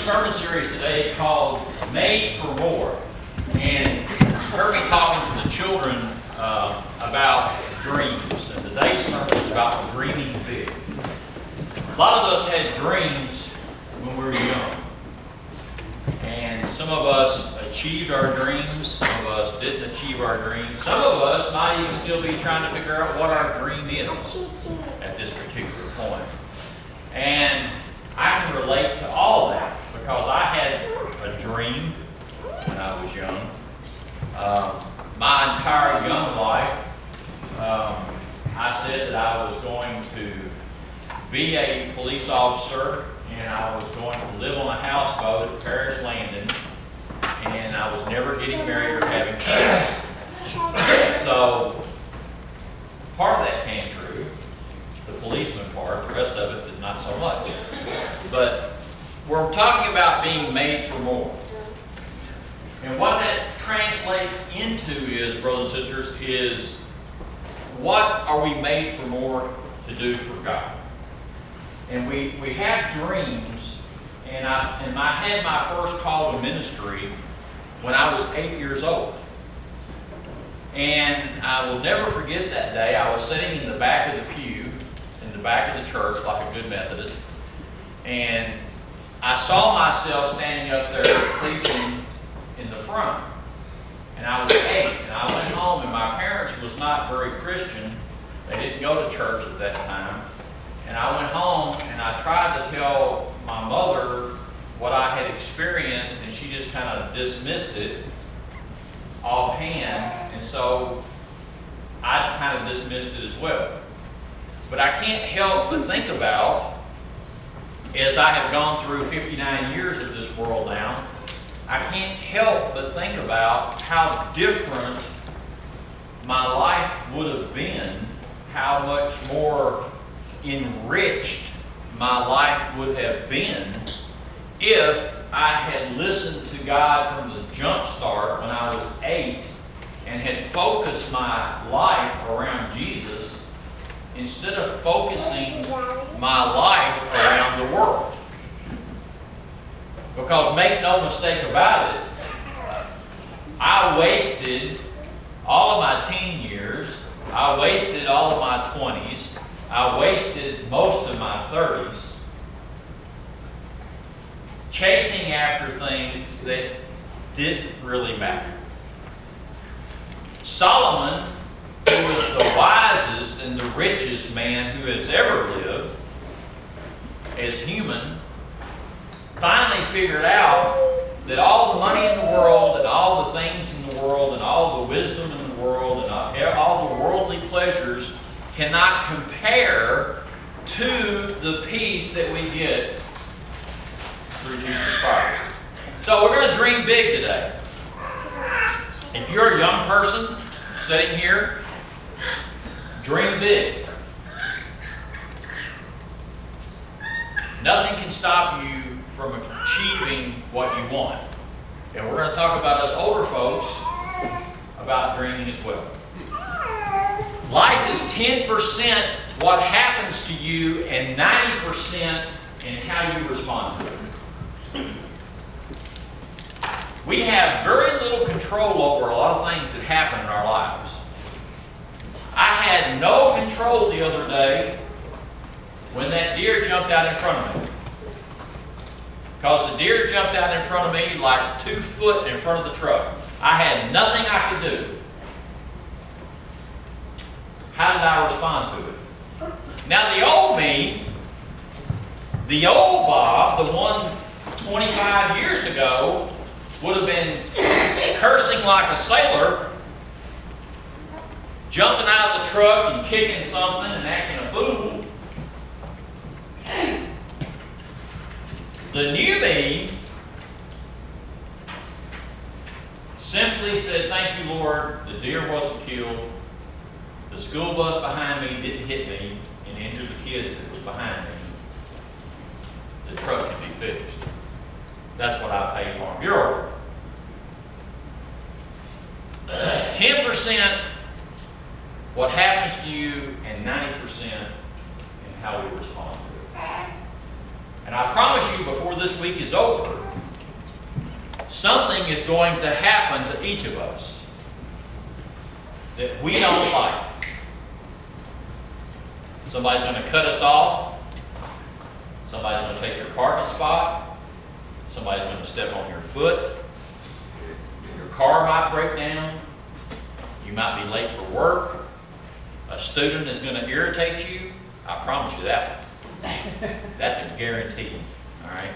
sermon series today called Made for More. And you heard me talking to the children about dreams. And today's sermon is about dreaming big. A lot of us had dreams when we were young. And some of us achieved our dreams. Some of us didn't achieve our dreams. Some of us might even still be trying to figure out what our dream is at this particular point. And I can relate to all that because I had a dream when I was young. My entire young life, I said that I was going to be a police officer and I was going to live on a houseboat at Paris Landing, and I was never getting married or having kids. So part of that came true, the policeman part, the rest of it did not so much. But we're talking about being made for more. And what that translates into is, brothers and sisters, is what are we made for more to do for God? And we have dreams, and I had my first call to ministry when I was 8 years old. And I will never forget that day. I was sitting in the back of the pew, in the back of the church, like a good Methodist, and I saw myself standing up there preaching in the front. And I was 8, and I went home, and my parents was not very Christian. They didn't go to church at that time. And I went home, and I tried to tell my mother what I had experienced, and she just kind of dismissed it offhand. And so I kind of dismissed it as well. But I can't help but think about, as I have gone through 59 years of this world now, I can't help but think about how different my life would have been, how much more enriched my life would have been if I had listened to God from the jump start when I was 8 and had focused my life around Jesus instead of focusing my life around the world. Because make no mistake about it, I wasted all of my teen years, I wasted all of my 20s, I wasted most of my 30s chasing after things that didn't really matter. Solomon, who was the wisest and the richest man who has ever lived as human, finally figured out that all the money in the world and all the things in the world and all the wisdom in the world and all the worldly pleasures cannot compare to the peace that we get through Jesus Christ. So we're going to dream big today. If you're a young person sitting here, dream big. Nothing can stop you from achieving what you want. And we're going to talk about us older folks about dreaming as well. Life is 10% what happens to you and 90% in how you respond to it. We have very little control over a lot of things that happen in our lives. I had no control the other day when that deer jumped out in front of me. Because the deer jumped out in front of me like 2 foot in front of the truck. I had nothing I could do. How did I respond to it? Now the old me, the old Bob, the one 25 years ago, would have been cursing like a sailor, jumping out of the truck and kicking something and acting a fool. The new me simply said, "Thank you, Lord, the deer wasn't killed. The school bus behind me didn't hit me and injure the kids that was behind me. The truck can be fixed. That's what I paid for. You're over." 10% what happens to you and 90% in how we respond to it. And I promise you, before this week is over, something is going to happen to each of us that we don't like. Somebody's going to cut us off. Somebody's going to take your parking spot. Somebody's going to step on your foot. Your car might break down. You might be late for work. A student is going to irritate you. I promise you that. That's a guarantee. All right?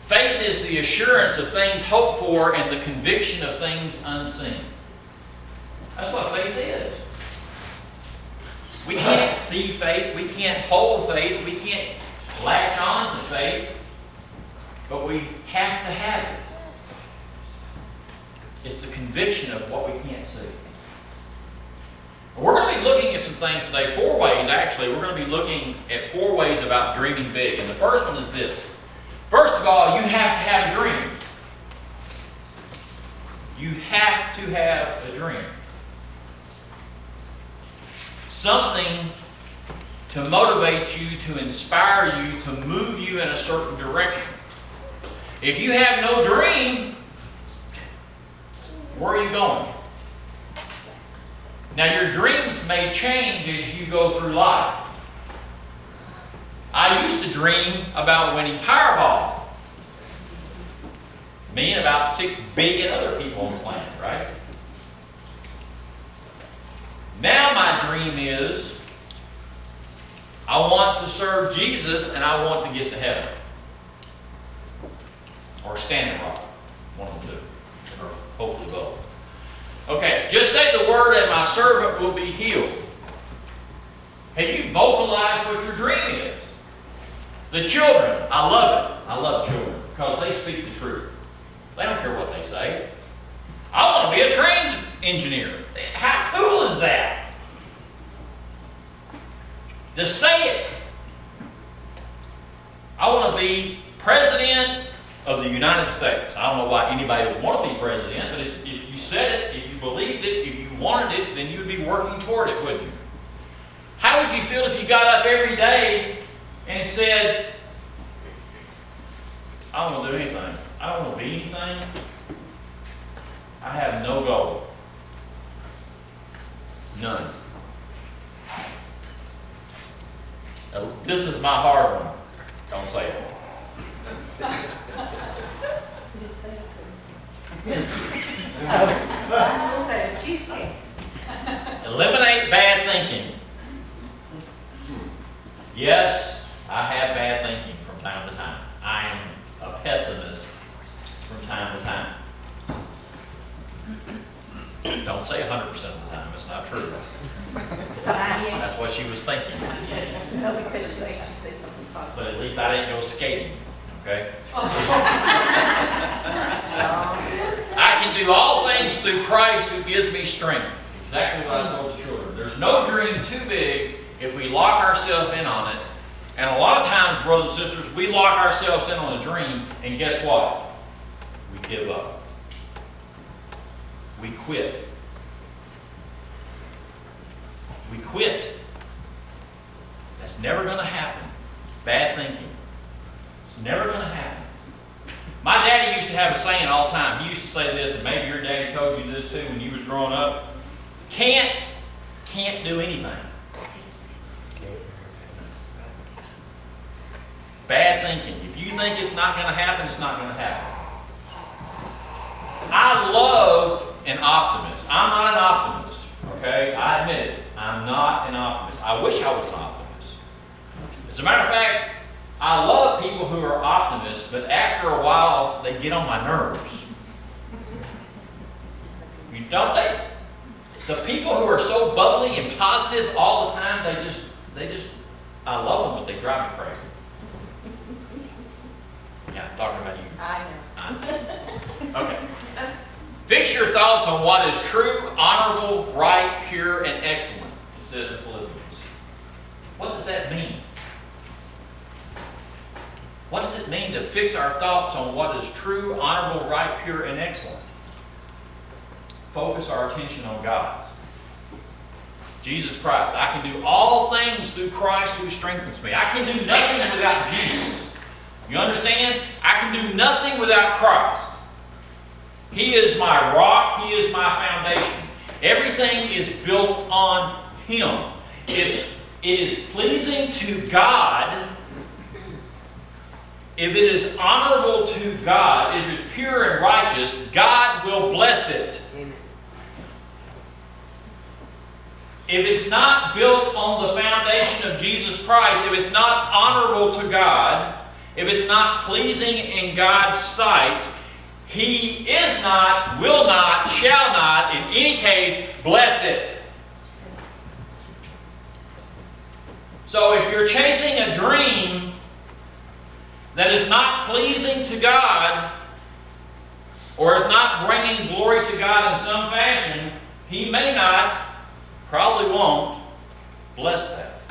Faith is the assurance of things hoped for and the conviction of things unseen. That's what faith is. We can't see faith. We can't hold faith. We can't latch on to faith. But we have to have it. It's the conviction of what we can't see. We're going to be looking at some things today. 4 ways, actually. We're going to be looking at 4 ways about dreaming big. And the first one is this. First of all, you have to have a dream. You have to have a dream. Something to motivate you, to inspire you, to move you in a certain direction. If you have no dream, where are you going? Now, your dreams may change as you go through life. I used to dream about winning Powerball. Me and about 6 billion other people on the planet, right? Now my dream is I want to serve Jesus and I want to get to heaven. Or Standing Rock. One of the two. Or hopefully both. Okay, just say the word and my servant will be healed. Have you vocalized what your dream is? The children, I love it. I love children because they speak the truth. They don't care what they say. I want to be a train engineer. How cool is that? Just say it. I want to be president of the United States. I don't know why anybody would want to be president, but if you said it, if you believed it, if you wanted it, then you would be working toward it, wouldn't you? How would you feel if you got up every day and said, I don't want to do anything. I don't want to be anything. I have no goal. None. Now, this is my hard one. Don't say it. I say cheesecake. Eliminate bad thinking. Yes, I have bad thinking from time to time. I am a pessimist from time to time. Don't say 100% of the time. It's not true. That's what she was thinking. No, because she makes you say something positive. But at least I didn't go skating. Okay? I can do all things through Christ who gives me strength. Exactly what I told the children. There's no dream too big if we lock ourselves in on it. And a lot of times, brothers and sisters, we lock ourselves in on a dream, and guess what? We give up. We quit. We quit. That's never going to happen. Bad thinking. It's never going to happen. My daddy used to have a saying all the time. He used to say this, and maybe your daddy told you this too when you was growing up. Can't do anything. Bad thinking. If you think it's not going to happen, it's not going to happen. I love an optimist. I'm not an optimist, okay? I admit it. I'm not an optimist. I wish I was an optimist. As a matter of fact, I love people who are optimists, but after a while, they get on my nerves. Don't they? The people who are so bubbly and positive all the time, they just, I love them, but they drive me crazy. Yeah, I'm talking about you. I know. Okay. Fix your thoughts on what is true, honorable, right, pure, and excellent, it says in Philippians. What does that mean? What does it mean to fix our thoughts on what is true, honorable, right, pure, and excellent? Focus our attention on God. Jesus Christ. I can do all things through Christ who strengthens me. I can do nothing without Jesus. You understand? I can do nothing without Christ. He is my rock. He is my foundation. Everything is built on Him. If it is pleasing to God, if it is honorable to God, if it is pure and righteous, God will bless it. Amen. If it's not built on the foundation of Jesus Christ, if it's not honorable to God, if it's not pleasing in God's sight, He is not, will not, shall not, in any case, bless it. So if you're chasing a dream that is not pleasing to God, or is not bringing glory to God in some fashion, He may not, probably won't, bless that.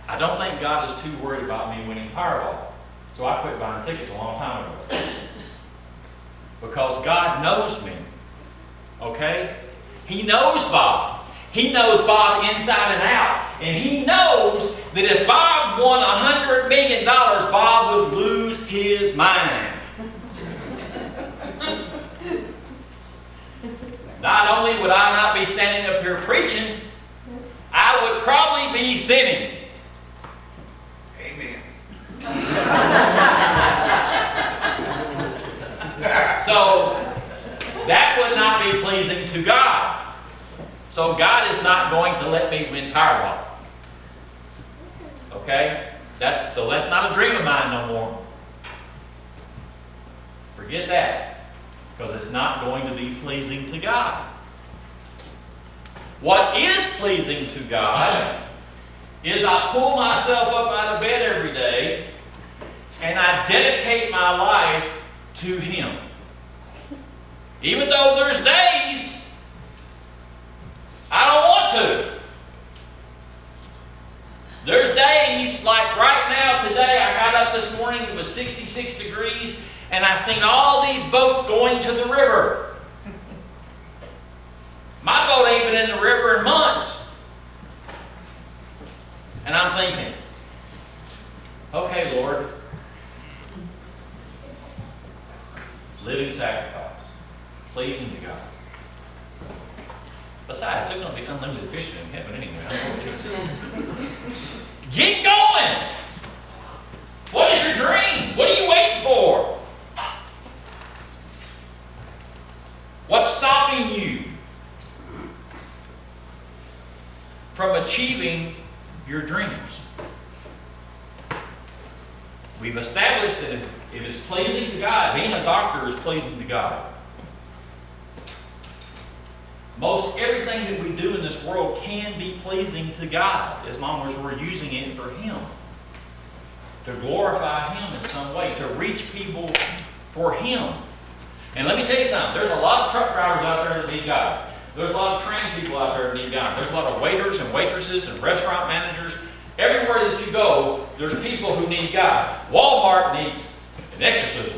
I don't think God is too worried about me winning Powerball. So I quit buying tickets a long time ago. Because God knows me. Okay? He knows Bob. He knows Bob inside and out. And He knows that if Bob won $100 million, Bob would lose his mind. Not only would I not be standing up here preaching, I would probably be sinning. Amen. So, that would not be pleasing to God. So God is not going to let me win Powerball. Okay? That's not a dream of mine no more. Forget that. Because it's not going to be pleasing to God. What is pleasing to God is I pull myself up out of bed every day and I dedicate my life to Him. Even though there's days I don't want to. There's days, like right now, today, I got up this morning, it was 66 degrees, and I seen all these boats going to the river. My boat ain't been in the river in months. And I'm thinking, okay, Lord, living sacrifice, pleasing to God. Besides, there's going to be unlimited fishing in heaven anyway. Get going! What is your dream? What are you waiting for? What's stopping you from achieving your dreams? We've established that it is pleasing to God. Being a doctor is pleasing to God. Most everything that we do in this world can be pleasing to God as long as we're using it for Him. To glorify Him in some way. To reach people for Him. And let me tell you something. There's a lot of truck drivers out there that need God. There's a lot of trained people out there that need God. There's a lot of waiters and waitresses and restaurant managers. Everywhere that you go, there's people who need God. Walmart needs an exorcism.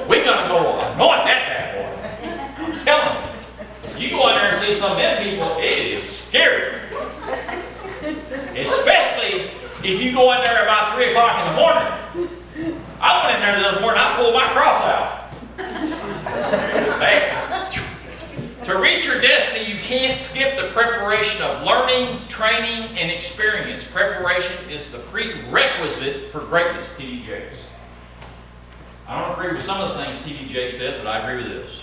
We're going to go anoint that bad boy. I'm telling you. You go in there and see some of them people, it is scary. Especially if you go in there about 3 o'clock in the morning. I went in there the other morning, I pulled my cross out. Hey, to reach your destiny, you can't skip the preparation of learning, training, and experience. Preparation is the prerequisite for greatness, T.D. Jakes. I don't agree with some of the things T.D. Jakes says, but I agree with this.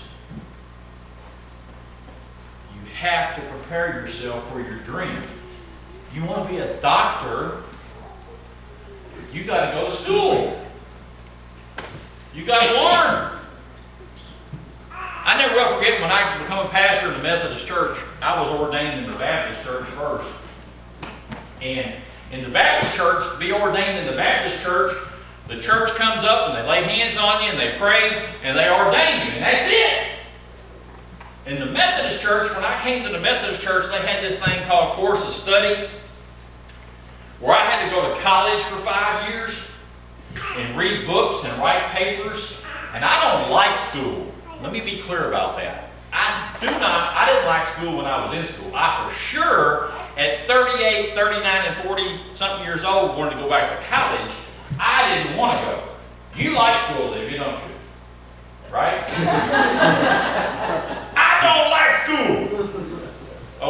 You have to prepare yourself for your dream. You want to be a doctor, you got to go to school. You got to learn. I never will forget when I became a pastor in the Methodist Church, I was ordained in the Baptist Church first. And in the Baptist Church, to be ordained in the Baptist Church, the church comes up and they lay hands on you and they pray and they ordain you, and that's it. In the Methodist Church, when I came to the Methodist Church, they had this thing called Course of Study, where I had to go to college for 5 years. and read books and write papers. And I don't like school. Let me be clear about that. I didn't like school when I was in school. I for sure, at 38, 39, and 40 something years old, wanted to go back to college. I didn't want to go. You like school, Olivia, don't you? Right? I don't like school.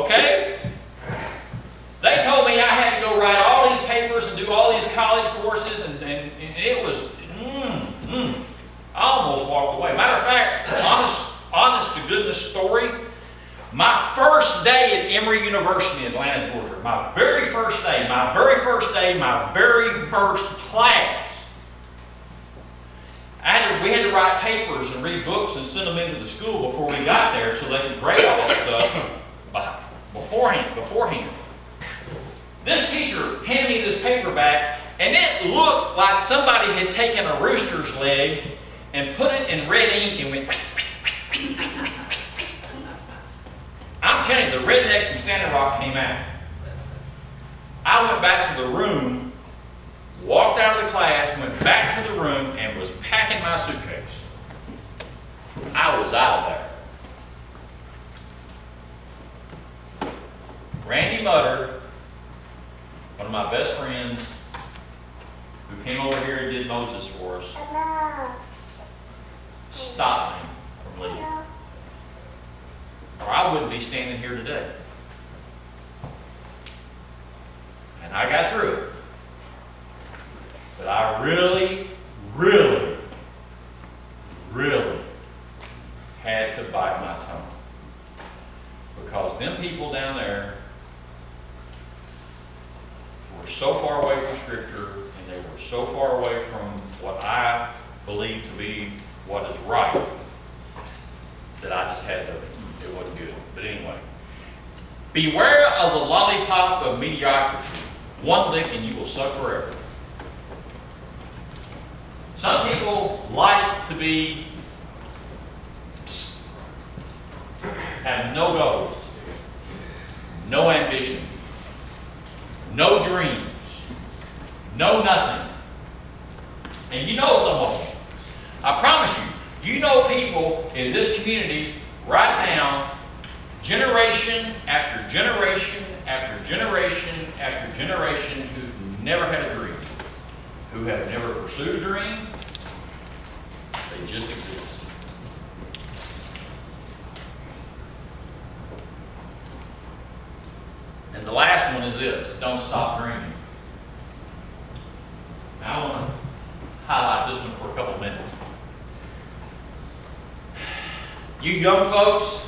Okay? They told me I had to go write all these papers and do all these college courses, and it was, I almost walked away. Matter of fact, honest to goodness story, my first day at Emory University in Atlanta, Georgia, my very first day, my very first class, we had to write papers and read books and send them into the school before we got there so they could grade all that stuff beforehand. This teacher handed me this paper back, and it looked like somebody had taken a rooster's leg and put it in red ink and went. I'm telling you, the redneck from Standing Rock came out. I went back to the room, walked out of the class, went back to the room, and was packing my suitcase. I was out of there. Randy Mutter, one of my best friends, who came over here and did Moses for us, stopped me from leaving. Or I wouldn't be standing here today. And I got through it. But I really had to bite my tongue. Because them people down there were so far away from Scripture, and they were so far away from what I believe to be what is right, that I just had to, it wasn't good. But anyway, beware of the lollipop of mediocrity. One lick and you will suck forever. Some people like to have no goals, no ambition, no dreams, no nothing. And you know some of them. I promise you, you know people in this community right now, generation after generation after generation after generation, who've never had a dream, who have never pursued a dream. They just exist. And the last one is this: don't stop dreaming. Now I want to highlight this one for a couple minutes. You young folks,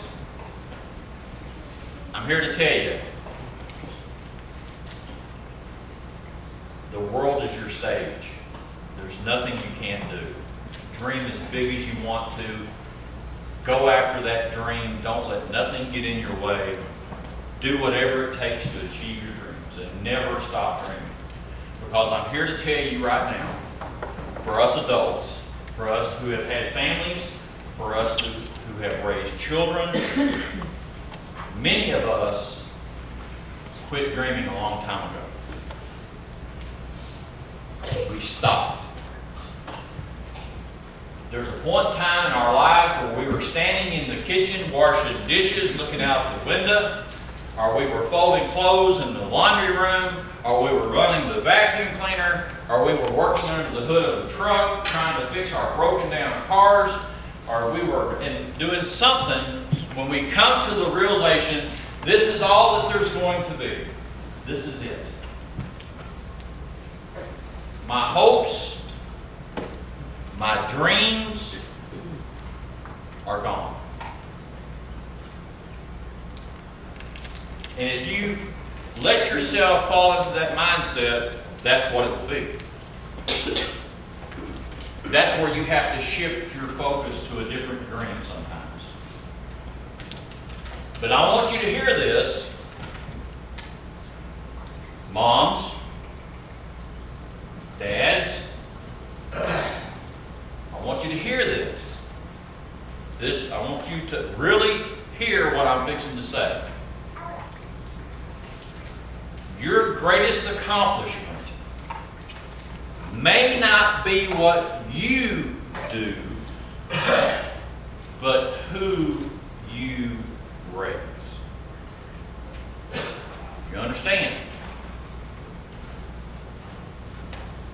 I'm here to tell you, the world is your stage. There's nothing you can't do. Dream as big as you want to. Go after that dream. Don't let nothing get in your way. Do whatever it takes to achieve your dreams, and never stop dreaming. Because I'm here to tell you right now, for us adults, for us who have had families, for us who have raised children, many of us quit dreaming a long time ago. We stopped. There's a point in time in our lives where we were standing in the kitchen washing dishes, looking out the window, or we were folding clothes in the laundry room, or we were running the vacuum cleaner, or we were working under the hood of a truck trying to fix our broken down cars, or we were doing something when we come to the realization, this is all that there's going to be. This is it. My hopes, my dreams are gone. And if you let yourself fall into that mindset, that's what it will be. That's where you have to shift your focus to a different dream sometimes. But I want you to hear this. Moms, dads, I want you to hear this. I want you to really hear what I'm fixing to say. Your greatest accomplishment may not be what you do, but who you raise. You understand?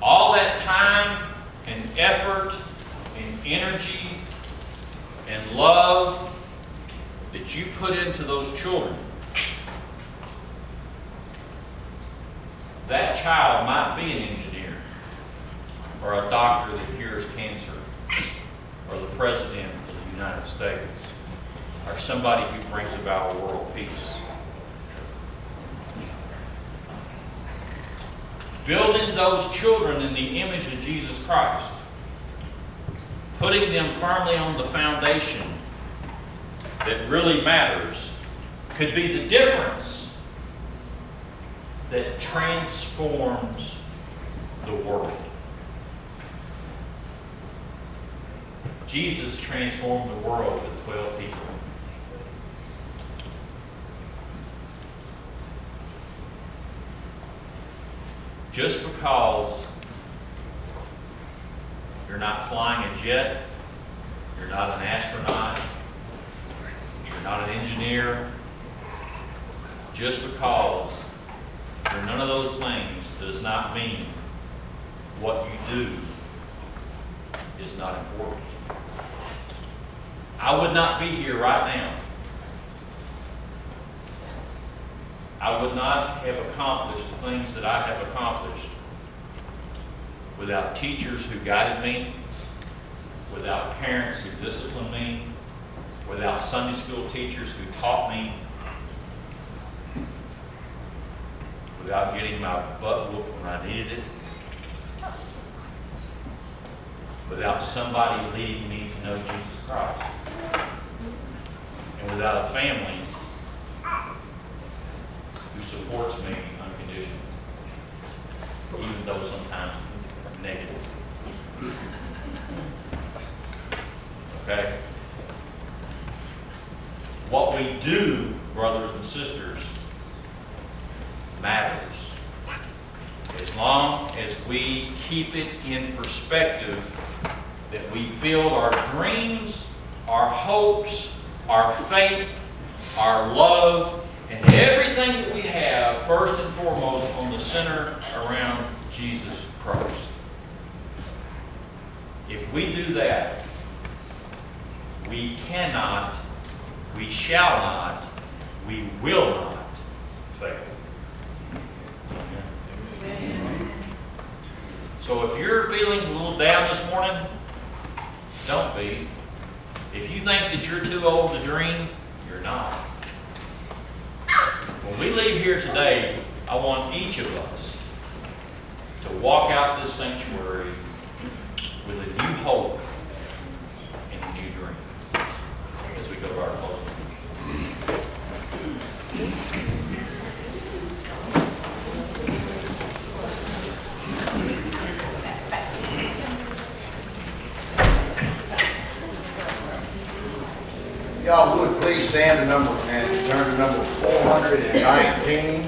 All that time and effort and energy and love that you put into those children, that child might be an engineer or a doctor that cures cancer or the president of the United States or somebody who brings about world peace. Building those children in the image of Jesus Christ, putting them firmly on the foundation that really matters, could be the difference that transforms the world. Jesus transformed the world with 12 people. Just because you're not flying a jet, you're not an astronaut, you're not an engineer, just because you're none of those things does not mean what you do is not important. I would not be here right now. I would not have accomplished the things that I have accomplished without teachers who guided me, without parents who disciplined me, without Sunday school teachers who taught me, without getting my butt whooped when I needed it, without somebody leading me to know Jesus Christ, and without a family who supports me unconditionally, even though sometimes negative. Okay? What we do, brothers and sisters, matters. As long as we keep it in perspective that we build our dreams, our hopes, our faith, our love, and everything that we have, first and foremost, on the center around Jesus Christ. If we do that, we cannot, we shall not, we will not fail. Amen. So if you're feeling a little down this morning, don't be. If you think that you're too old to dream, you're not. When we leave here today, I want each of us to walk out this sanctuary with a new hope and a new dream as we go to our closing. Y'all would please stand to turn to number 419.